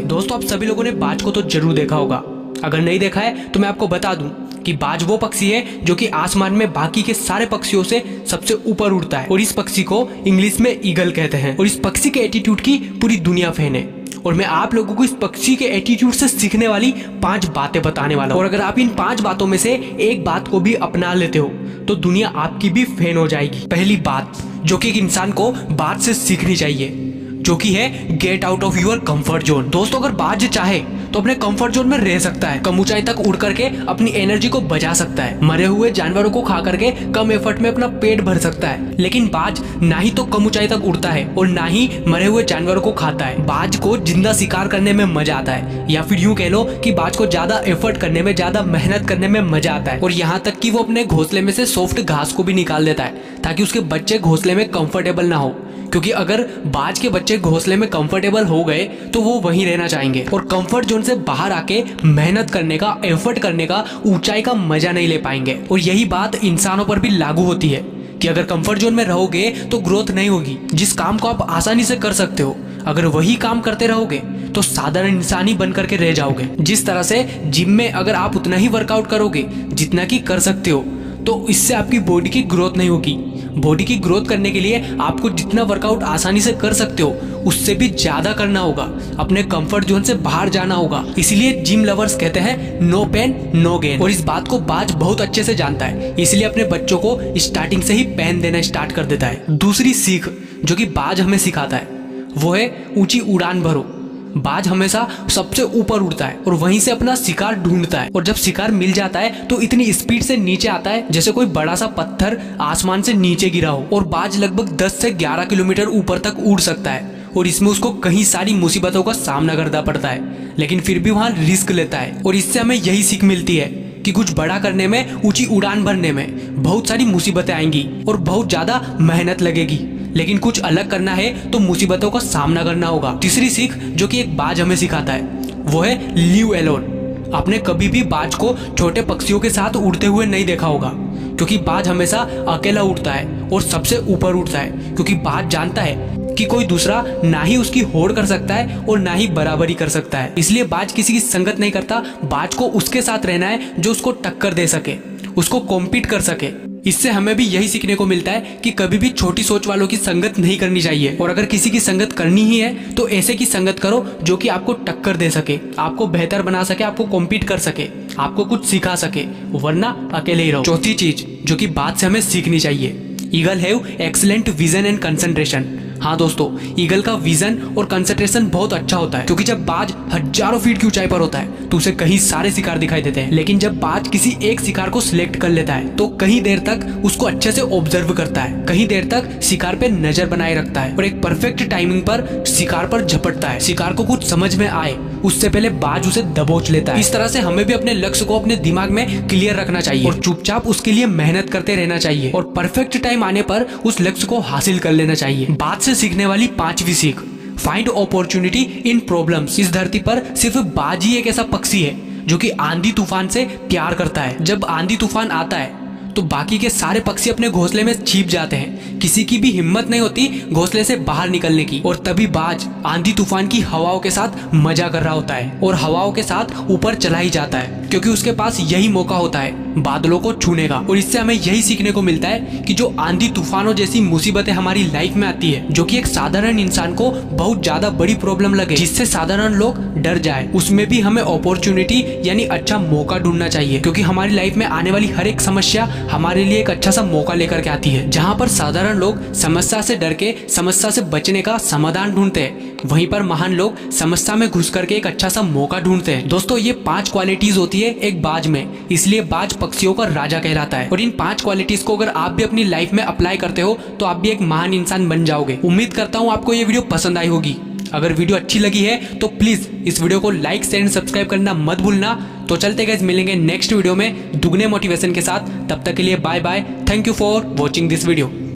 दोस्तों, आप सभी लोगों ने बाज को तो जरूर देखा होगा। अगर नहीं देखा है तो मैं आपको बता दूं कि बाज वो पक्षी है जो कि आसमान में बाकी के सारे पक्षियों से सबसे ऊपर उड़ता है और इस पक्षी को इंग्लिश में ईगल कहते हैं। और इस पक्षी के एटीट्यूड की पूरी दुनिया फैन है और मैं आप लोगों को इस पक्षी के एटीट्यूड से सीखने वाली 5 बातें बताने वाला हूँ। और अगर आप इन 5 बातों में से एक बात को भी अपना लेते हो तो दुनिया आपकी भी फैन हो जाएगी। पहली बात जो कि एक इंसान को बाज से सीखनी चाहिए, जो कि है get out of your comfort zone. दोस्तों, अगर बाज चाहे तो अपने कंफर्ट जोन में रह सकता है, कम ऊंचाई तक उड़ करके अपनी एनर्जी को बचा सकता है, मरे हुए जानवरों को खा करके कम एफर्ट में अपना पेट भर सकता है। लेकिन बाज ना ही तो कम ऊंचाई तक उड़ता है और ना ही मरे हुए जानवरों को खाता है। बाज को जिंदा शिकार करने में मजा आता है, या फिर यूं कह लो कि बाज को ज्यादा एफर्ट करने में, ज्यादा मेहनत करने में मजा आता है। और यहाँ तक कि वो अपने घोंसले में से सॉफ्ट घास को भी निकाल देता है ताकि उसके बच्चे घोंसले में कंफर्टेबल ना हो, क्योंकि अगर बाज के बच्चे घोंसले में कंफर्टेबल हो गए तो वो वहीं रहना चाहेंगे और कंफर्ट जोन से बाहर आके मेहनत करने का, एफर्ट करने का, ऊंचाई का मजा नहीं ले पाएंगे। और यही बात इंसानों पर भी लागू होती है कि अगर कंफर्ट जोन में रहोगे तो ग्रोथ नहीं होगी। जिस काम को आप आसानी से कर सकते हो, अगर वही काम करते रहोगे तो साधारण इंसान ही बन करके रह जाओगे। जिस तरह से जिम में अगर आप उतना ही वर्कआउट करोगे जितना कि कर सकते हो, तो इससे आपकी बॉडी की ग्रोथ नहीं होगी। बॉडी की ग्रोथ करने के लिए आपको जितना वर्कआउट आसानी से कर सकते हो उससे भी ज्यादा करना होगा, अपने कंफर्ट जोन से बाहर जाना होगा। इसलिए जिम लवर्स कहते हैं नो पेन नो गेन, और इस बात को बाज बहुत अच्छे से जानता है, इसलिए अपने बच्चों को स्टार्टिंग से ही पेन देना स्टार्ट कर देता है। दूसरी सीख जो कि बाज हमें सिखाता है वो है ऊंची उड़ान भरो। बाज हमेशा सबसे ऊपर उड़ता है और वहीं से अपना शिकार ढूंढता है, और जब शिकार मिल जाता है तो इतनी स्पीड से नीचे आता है जैसे कोई बड़ा सा पत्थर आसमान से नीचे गिरा हो। और बाज लगभग 10 से 11 किलोमीटर ऊपर तक उड़ सकता है और इसमें उसको कई सारी मुसीबतों का सामना करना पड़ता है, लेकिन फिर भी वहां रिस्क लेता है। और इससे हमें यही सीख मिलती है कि कुछ बड़ा करने में, ऊंची उड़ान भरने में बहुत सारी मुसीबतें आएंगी और बहुत ज्यादा मेहनत लगेगी, लेकिन कुछ अलग करना है तो मुसीबतों का सामना करना होगा। तीसरी सीख जो कि एक बाज हमें सिखाता है वो है लीव एलोन। आपने कभी भी बाज को छोटे पक्षियों के साथ उड़ते हुए नहीं देखा होगा, क्योंकि बाज हमेशा अकेला उड़ता है और सबसे ऊपर उड़ता है, क्योंकि बाज जानता है कि कोई दूसरा ना ही उसकी होड़ कर सकता है और ना ही बराबरी कर सकता है। इसलिए बाज किसी की संगत नहीं करता। बाज को उसके साथ रहना है जो उसको टक्कर दे सके, उसको कॉम्पीट कर सके। इससे हमें भी यही सीखने को मिलता है कि कभी भी छोटी सोच वालों की संगत नहीं करनी चाहिए, और अगर किसी की संगत करनी ही है तो ऐसे की संगत करो जो कि आपको टक्कर दे सके, आपको बेहतर बना सके, आपको कॉम्पीट कर सके, आपको कुछ सिखा सके, वरना अकेले ही रहो। चौथी चीज जो कि बात से हमें सीखनी चाहिए, eagle have excellent vision and concentration. हाँ दोस्तों, ईगल का विजन और कंसंट्रेशन बहुत अच्छा होता है, क्योंकि जब बाज हजारों फीट की ऊंचाई पर होता है तो उसे कहीं सारे शिकार दिखाई देते हैं, लेकिन जब बाज किसी एक शिकार को सिलेक्ट कर लेता है तो कहीं देर तक उसको अच्छे से ऑब्जर्व करता है, कहीं देर तक शिकार पे नजर बनाए रखता है और एक परफेक्ट टाइमिंग पर शिकार पर झपटता है। शिकार को कुछ समझ में आए उससे पहले बाज उसे दबोच लेता है। इस तरह से हमें भी अपने लक्ष्य को अपने दिमाग में क्लियर रखना चाहिए और चुपचाप उसके लिए मेहनत करते रहना चाहिए, और परफेक्ट टाइम आने पर उस लक्ष्य को हासिल कर लेना चाहिए। बात से सीखने वाली 5वीं सीख, फाइंड अपॉर्चुनिटी इन प्रॉब्लम्स। इस धरती पर सिर्फ बाज ही एक ऐसा पक्षी है जो कि आंधी तूफान से प्यार करता है। जब आंधी तूफान आता है तो बाकी के सारे पक्षी अपने घोंसले में छिप जाते हैं, किसी की भी हिम्मत नहीं होती घोंसले से बाहर निकलने की, और तभी बाज आंधी तूफान की हवाओं के साथ मजा कर रहा होता है और हवाओं के साथ ऊपर चला ही जाता है, क्योंकि उसके पास यही मौका होता है बादलों को छूने का। और इससे हमें यही सीखने को मिलता है कि जो आंधी तूफानों जैसी मुसीबतें हमारी लाइफ में आती है, जो कि एक साधारण इंसान को बहुत ज्यादा बड़ी प्रॉब्लम लगे, जिससे साधारण लोग डर जाए, उसमें भी हमें अपॉर्चुनिटी यानी अच्छा मौका ढूंढना चाहिए, क्योंकि हमारी लाइफ में आने वाली हर एक समस्या हमारे लिए एक अच्छा सा मौका लेकर के आती है। जहाँ पर साधारण लोग समस्या से डर के समस्या से बचने का समाधान ढूंढते हैं, वहीं पर महान लोग समस्या में घुस करके एक अच्छा सा मौका ढूंढते हैं। दोस्तों, ये 5 क्वालिटीज होती है एक बाज में, इसलिए बाज पक्षियों का राजा कहलाता है। और इन 5 क्वालिटीज को अगर आप भी अपनी लाइफ में अप्लाई करते हो तो आप भी एक महान इंसान बन जाओगे। उम्मीद करता हूँ आपको ये वीडियो पसंद आई होगी। अगर वीडियो अच्छी लगी है तो प्लीज इस वीडियो को लाइक शेयर एंड सब्सक्राइब करना मत भूलना। तो चलते गाइस, मिलेंगे नेक्स्ट वीडियो में दुगने मोटिवेशन के साथ। तब तक के लिए bye bye. Thank you for watching this video.